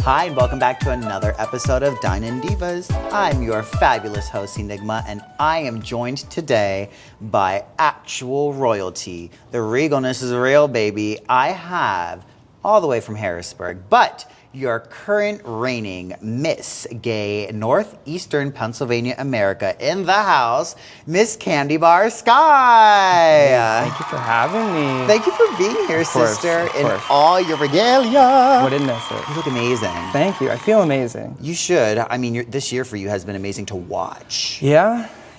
Hi, and welcome back to another episode of Dine-In Divas. I'm your fabulous host, ENIGMA, and I am joined today by actual royalty. The regalness is real, baby. I have, all the way from Harrisburg, but your current reigning Miss Gay Northeastern Pennsylvania America in the house, Miss Candiee Barr Skye. Thank you for having me. Thank you for being here, sister, in course. all your regalia. Wouldn't miss it. You look amazing. Thank you. I feel amazing. You should. I mean, this year for you has been amazing to watch.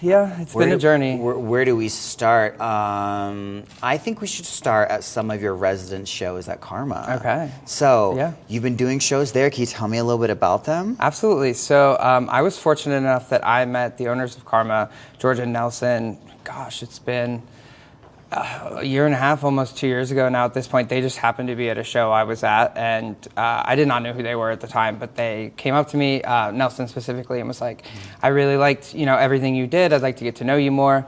Yeah, it's been a journey. Where do we start? I think we should start at some of your resident shows at Karma. Okay. So, you've been doing shows there. Can you tell me a little bit about them? Absolutely. So I was fortunate enough that I met the owners of Karma, George and Nelson. Gosh, it's been a year and a half, almost 2 years ago now at this point. They just happened to be at a show I was at, and I did not know who they were at the time, but they came up to me, Nelson specifically, and was like, I really liked, everything you did. I'd like to get to know you more.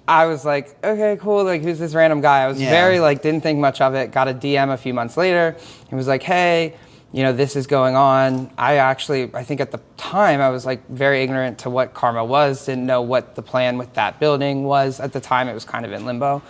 I was like, okay, cool. Like, who's this random guy? I was very, didn't think much of it. Got a DM a few months later. He was like, hey, this is going on. I think at the time I was very ignorant to what Karma was, didn't know what the plan with that building was. At the time it was kind of in limbo.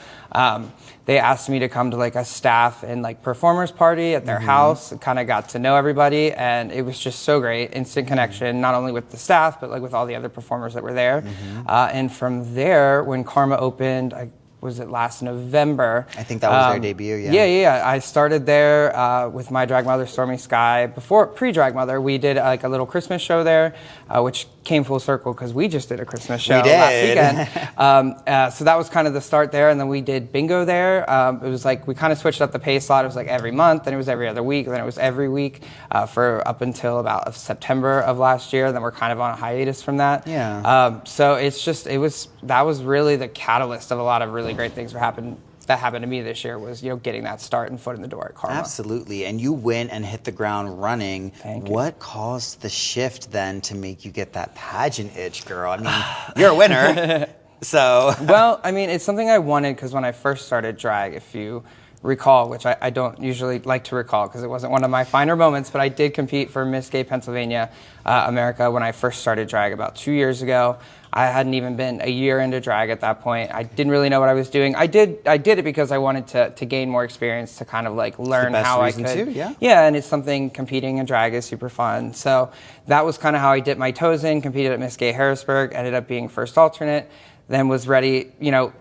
They asked me to come to a staff and performers party at their house, kind of got to know everybody, and it was just so great. Instant connection, not only with the staff, but with all the other performers that were there. And from there, when Karma opened, was it last November? I think that was their debut, Yeah. I started there with my drag mother, Stormy Skye. Pre-drag mother, we did a little Christmas show there, which came full circle because we just did a Christmas show last weekend. So that was kind of the start there, and then we did bingo there. It was we kind of switched up the pace a lot. It was every month, then it was every other week, then it was every week for up until about September of last year. Then we're kind of on a hiatus from that. So that was really the catalyst of a lot of really great things that happened to me this year was getting that start and foot in the door at Karma. Absolutely, and you went and hit the ground running. Thank you. What caused the shift then to make you get that pageant itch, girl? I mean, you're a winner, so. Well, I mean, it's something I wanted because when I first started drag, if you recall, which I don't usually like to recall because it wasn't one of my finer moments, but I did compete for Miss Gay Pennsylvania America when I first started drag about 2 years ago. I hadn't even been a year into drag at that point. I didn't really know what I was doing. I did it because I wanted to gain more experience to kind of learn how I could. Too, yeah, and it's something, competing in drag is super fun. So that was kind of how I dipped my toes in, competed at Miss Gay Harrisburg, ended up being first alternate, then was ready,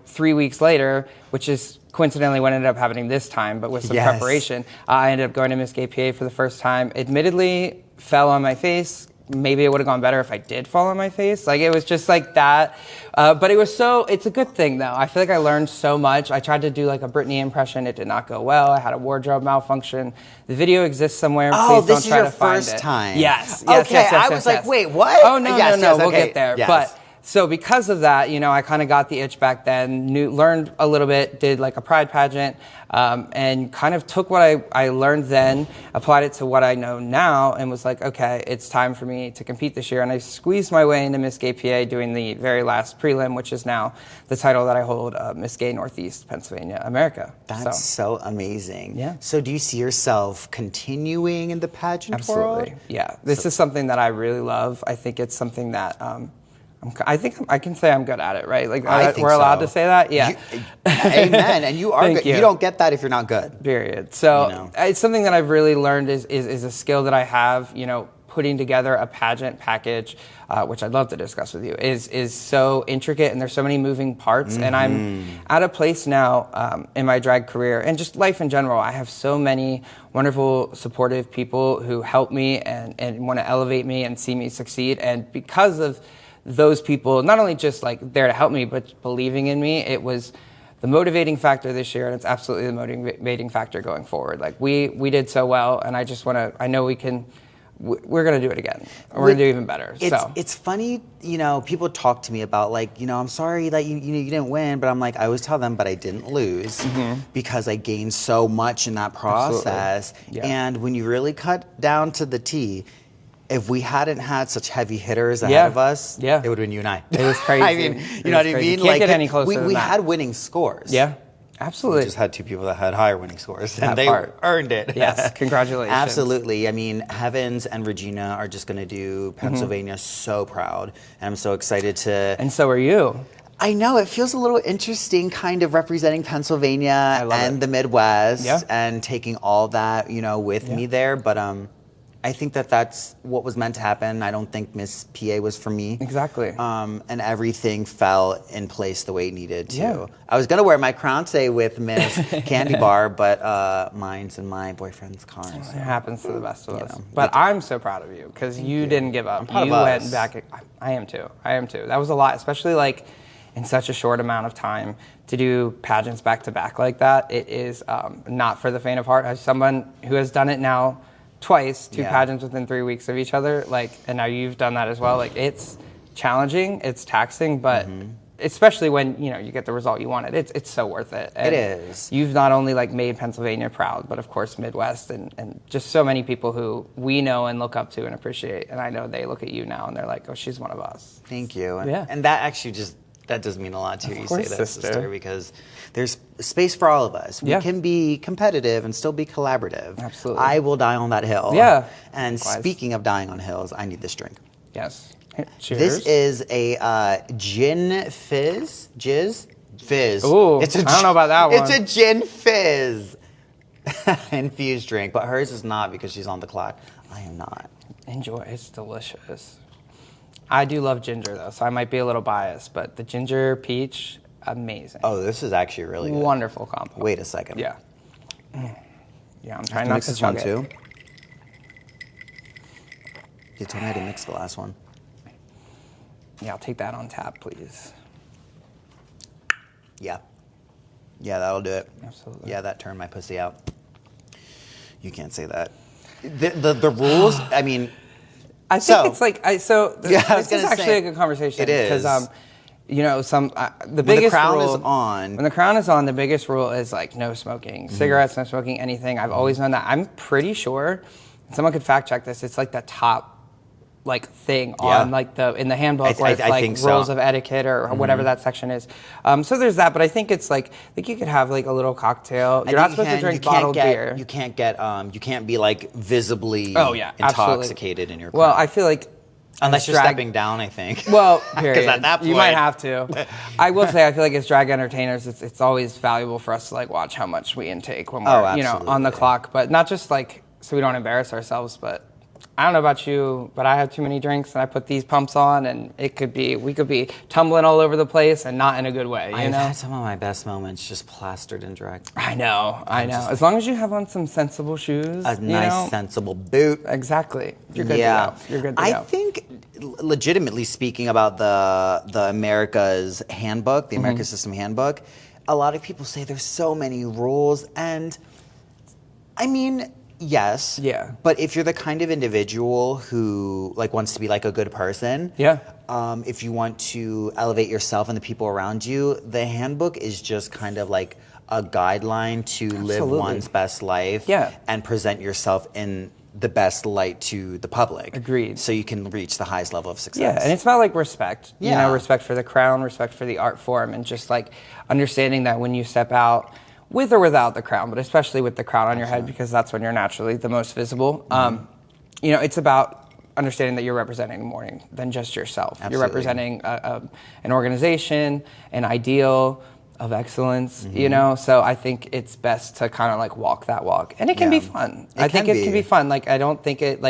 3 weeks later, which is coincidentally what ended up happening this time, but with some preparation. I ended up going to Miss Gay PA for the first time. Admittedly, fell on my face. Maybe it would have gone better if I did fall on my face. It was just that. But it's a good thing though. I feel I learned so much. I tried to do a Britney impression. It did not go well. I had a wardrobe malfunction. The video exists somewhere. Oh, please this don't try is to find your first time. Yes. Okay, I was like, wait, what? Oh, no, we'll get there. Yes. But so because of that, I kind of got the itch back then, learned a little bit, did a pride pageant, and kind of took what I learned then, applied it to what I know now, and was like, okay, it's time for me to compete this year. And I squeezed my way into Miss Gay PA doing the very last prelim, which is now the title that I hold, Miss Gay Northeast Pennsylvania America. That's so amazing. Yeah. So do you see yourself continuing in the pageant world? Absolutely. Yeah. This is something that I really love. I think it's something that I think I can say I'm good at it, right? We're allowed to say that? Yeah. Amen. And you are good. You don't get that if you're not good. Period. So it's something that I've really learned is a skill that I have, putting together a pageant package, which I'd love to discuss with you, is so intricate and there's so many moving parts. And I'm at a place now in my drag career and just life in general. I have so many wonderful, supportive people who help me and want to elevate me and see me succeed. And because of those people, not only just there to help me, but believing in me, it was the motivating factor this year, and it's absolutely the motivating factor going forward. We did so well, and I know we're going to do it again. We're going to do even better. It's funny, people talk to me about I'm sorry that you didn't win, but I'm I always tell them, but I didn't lose because I gained so much in that process. And when you really cut down to the T, if we hadn't had such heavy hitters ahead of us, it would have been you and I. It was crazy. I mean, you know what I mean? Can't get any closer than we that. had winning scores. Yeah. Absolutely. We just had two people that had higher winning scores, and That they part. earned it. Yes, congratulations. Absolutely. I mean, Heavens and Regina are just going to do Pennsylvania so proud, and I'm so excited to. And so are you. I know, it feels a little interesting kind of representing Pennsylvania and the Midwest and taking all that, with me there. But I think that that's what was meant to happen. I don't think Miss PA was for me. Exactly. And everything fell in place the way it needed to. Yeah. I was going to wear my crown today with Miss Candiee Barr, but mine's in my boyfriend's car. So. It happens to the best of us. But I'm so proud of you because you didn't give up. I'm proud you of went us. back. I am too. That was a lot, especially like in such a short amount of time to do pageants back to back like that. It is not for the faint of heart. As someone who has done it now twice, two pageants within 3 weeks of each other, and now you've done that as well. It's challenging, it's taxing, but especially when you get the result you wanted, it's so worth it. And it is. You've not only made Pennsylvania proud, but of course Midwest and just so many people who we know and look up to and appreciate. And I know they look at you now and they're like, oh, she's one of us. Thank you. Yeah. And that actually that does mean a lot to hear you say that, sister. sister, because there's space for all of us. We can be competitive and still be collaborative. Absolutely. I will die on that hill. Yeah. And Likewise. Speaking of dying on hills, I need this drink. Yes. Cheers. This is a gin fizz. Fizz. Ooh, I don't know about that one. It's a gin fizz infused drink, but hers is not because she's on the clock. I am not. Enjoy. It's delicious. I do love ginger though, so I might be a little biased, but the ginger peach, amazing. Oh, this is actually really good. Wonderful combo. Wait a second. Yeah. Yeah, I'm trying not mix to this one chug too. it. You told me I didn't mix the last one. Yeah, I'll take that on tap, please. Yeah. Yeah, that'll do it. Absolutely. Yeah, that turned my pussy out. You can't say that. The rules, I mean... I think it's this is actually a good conversation. It is. Because, the biggest when the crown rule... is on... When the crown is on, the biggest rule is, no smoking. Cigarettes, no smoking, anything. I've always known that. I'm pretty sure, someone could fact check this, it's the top... thing on in the handbook where it's rules of etiquette or whatever that section is. So there's that, but I think it's you could have a little cocktail. You're not supposed to drink bottled beer. You can't be visibly intoxicated in your car. Well, I feel unless you're stepping down, I think. Well, period. Because at that point you might have to. I will say, I feel as drag entertainers, it's always valuable for us to watch how much we intake when we're on the clock, but not just so we don't embarrass ourselves, but I don't know about you, but I have too many drinks and I put these pumps on and we could be tumbling all over the place and not in a good way, I've had some of my best moments just plastered in drag. I know. As long as you have on some sensible shoes. A nice, sensible boot. Exactly. You're good to go. You're good to go. I think, legitimately speaking about the America's handbook, the America System handbook, a lot of people say there's so many rules and, I mean... Yes. Yeah. But if you're the kind of individual who wants to be a good person, if you want to elevate yourself and the people around you, the handbook is just kind of a guideline to live one's best life and present yourself in the best light to the public. Agreed. So you can reach the highest level of success. Yeah, and it's about respect. Yeah. Respect for the crown, respect for the art form, and just understanding that when you step out with or without the crown, but especially with the crown on your head, because that's when you're naturally the most visible. It's about understanding that you're representing more than just yourself. Absolutely. You're representing an organization, an ideal of excellence, So I think it's best to kind of walk that walk. And it can be fun. I think it can be fun. I don't think it,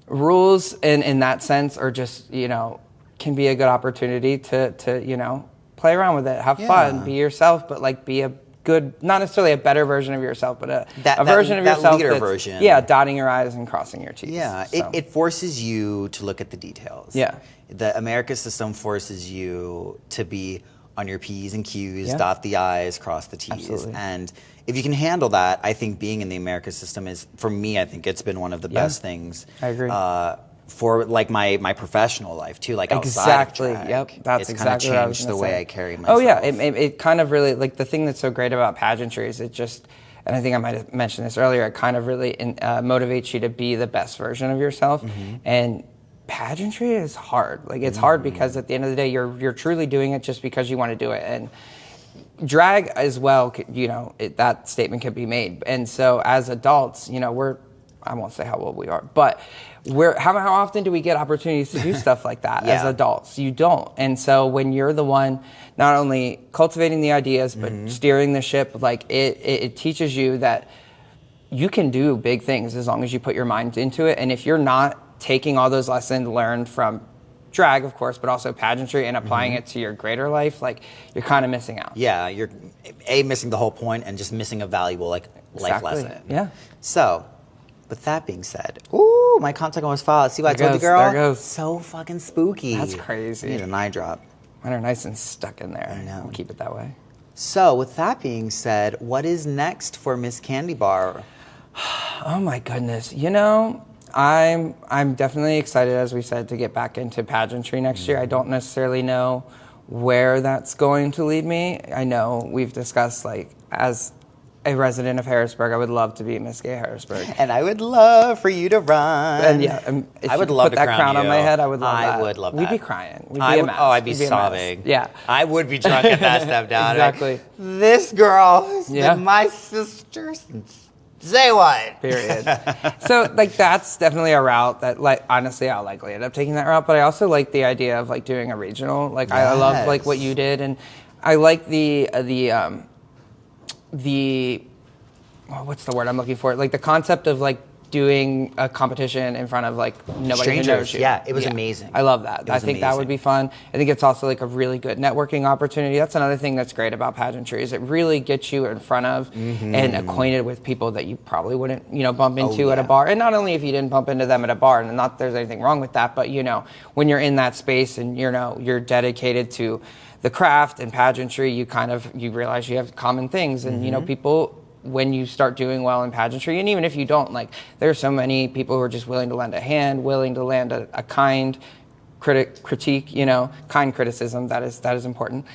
rules in that sense are just, can be a good opportunity to play around with it, have fun, be yourself, but be a good, not necessarily a better version of yourself, but a version of yourself leader that's, version. Dotting your I's and crossing your T's. Yeah, so. it forces you to look at the details. Yeah. The America System forces you to be on your P's and Q's, dot the I's, cross the T's. Absolutely. And if you can handle that, I think being in the America System is, for me, I think it's been one of the best things. I agree. For my professional life too, exactly. outside of drag. Yep, that's it's exactly kind what I of was changed gonna the way say. I carry myself. Oh yeah, it kind of really the thing that's so great about pageantry is it just, and I think I might have mentioned this earlier, it kind of really motivates you to be the best version of yourself. And pageantry is hard. It's hard because at the end of the day, you're truly doing it just because you want to do it. And drag as well, you know, that statement can be made. And so as adults, you know, I won't say how old we are, but how often do we get opportunities to do stuff like that as adults? You don't. And so when you're the one not only cultivating the ideas, but steering the ship, like it teaches you that you can do big things as long as you put your mind into it. And if you're not taking all those lessons learned from drag, of course, but also pageantry and applying it to your greater life, like you're kind of missing out. Yeah, you're missing the whole point and just missing a valuable life lesson. Yeah. So, with that being said, ooh, my contact almost fell. See what I told you, girl? There it goes. So fucking spooky. That's crazy. I need an eye drop. Mine are nice and stuck in there. I know. We'll keep it that way. So, with that being said, what is next for Miss Candiee Barr? Oh my goodness. You know, I'm definitely excited, as we said, to get back into pageantry next year. I don't necessarily know where that's going to lead me. I know we've discussed, like, as a resident of Harrisburg, I would love to be Miss Gay Harrisburg. And I would love for you to run. And yeah, if I would you love put to that crown on my head, I would love that. I would love that. We'd be crying. We'd be a mess. Oh, I'd be We'd sobbing. Yeah. I would be drunk if that stepped out. Exactly. This girl has been my sister since day one. Period. So, like, that's definitely a route that, like, honestly, I'll likely end up taking that route. But I also like the idea of, like, doing a regional. Like, I love, like, what you did. And I like the what's the word I'm looking for? Like the concept of like doing a competition in front of like nobody who knows you. Yeah, it was amazing. I love that. I think that would be fun. I think it's also like a really good networking opportunity. That's another thing that's great about pageantry is it really gets you in front of and acquainted with people that you probably wouldn't, you know, bump into at a bar. And not only if you didn't bump into them at a bar, and not that there's anything wrong with that, but you know, when you're in that space and you know you're dedicated to the craft and pageantry, you realize you have common things, and you know people. When you start doing well in pageantry, and even if you don't, like, there's so many people who are just willing to lend a hand, willing to lend a kind critique, you know, kind criticism, that is important.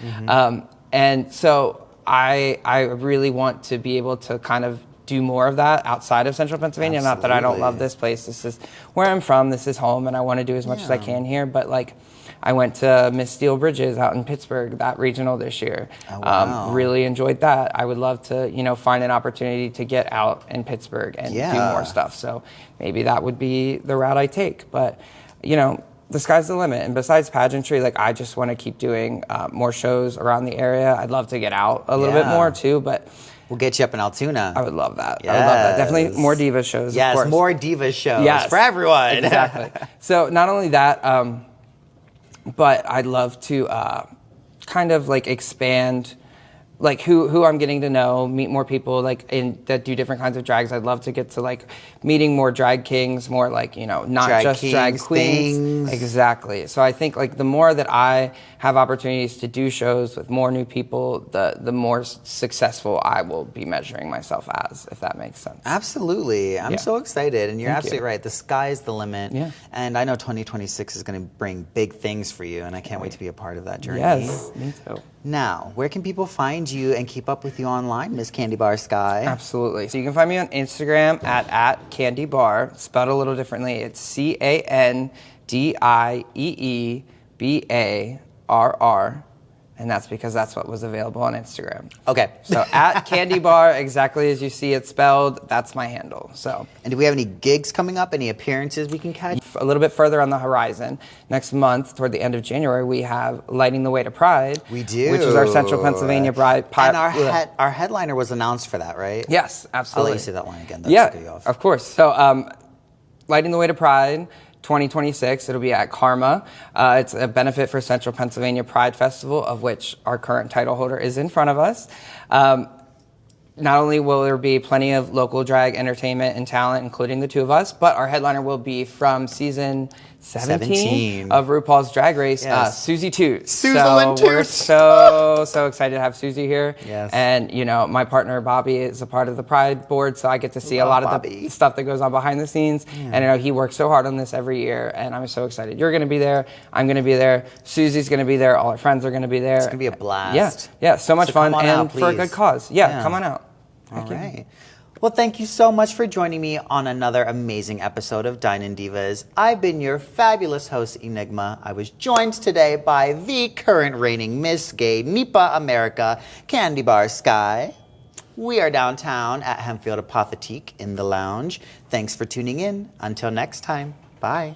And so I really want to be able to kind of do more of that outside of Central Pennsylvania. Absolutely. Not that I don't love this place. This is where I'm from. This is home, and I want to do as much as I can here. But, like, I went to Miss Steel Bridges out in Pittsburgh, that regional this year. Oh, wow. Really enjoyed that. I would love to, you know, find an opportunity to get out in Pittsburgh and do more stuff. So maybe that would be the route I take. But, you know, the sky's the limit. And besides pageantry, like, I just want to keep doing more shows around the area. I'd love to get out a little bit more too, but we'll get you up in Altoona. I would love that. Yes. I would love that. Definitely more Diva shows. Yes, of course. More Diva shows for everyone. Exactly. So not only that, but I'd love to kind of like expand, like who I'm getting to know, meet more people like that do different kinds of drags. I'd love to get to like meeting more drag kings, more like, you know, not drag just kings, drag queens. things. Exactly. So I think like the more that I have opportunities to do shows with more new people, the more successful I will be measuring myself as, if that makes sense. Absolutely. I'm so excited, and you're absolutely right. The sky's the limit. Yeah. And I know 2026 is going to bring big things for you, and I can't wait to be a part of that journey. Yes, me too. Now, where can people find you and keep up with you online, Miss Candiee Barr Skye? Absolutely. So you can find me on Instagram at Candiee Barr, spelled a little differently. It's CandieBarr, and that's because that's what was available on Instagram. Okay. So at Candiee Barr, exactly as you see it spelled, that's my handle. So. And do we have any gigs coming up, any appearances we can catch? A little bit further on the horizon, next month, toward the end of January, we have Lighting the Way to Pride. We do. Which is our Central Pennsylvania Pride. And our headliner was announced for that, right? Yes, absolutely. I'll let you say that one again. That'll scare you off. Of course. So Lighting the Way to Pride 2026, it'll be at Karma. It's a benefit for Central Pennsylvania Pride Festival, of which our current title holder is in front of us. Not only will there be plenty of local drag entertainment and talent, including the two of us, but our headliner will be from season 17 of RuPaul's Drag Race, Susie Toots. Susan Toots. We're so excited to have Susie here. Yes. And, you know, my partner Bobby is a part of the Pride board, so I get to see a lot of the stuff that goes on behind the scenes. Yeah. And I know he works so hard on this every year, and I'm so excited. You're going to be there. I'm going to be there. Susie's going to be there. All our friends are going to be there. It's going to be a blast. Yeah, so much fun, and out, for a good cause. Yeah, come on out. All right. Well, thank you so much for joining me on another amazing episode of Dine-In Divas. I've been your fabulous host, Enigma. I was joined today by the current reigning Miss Gay Nipa America, Candiee Barr Skye. We are downtown at Hempfield Apothetique in the lounge. Thanks for tuning in. Until next time, bye.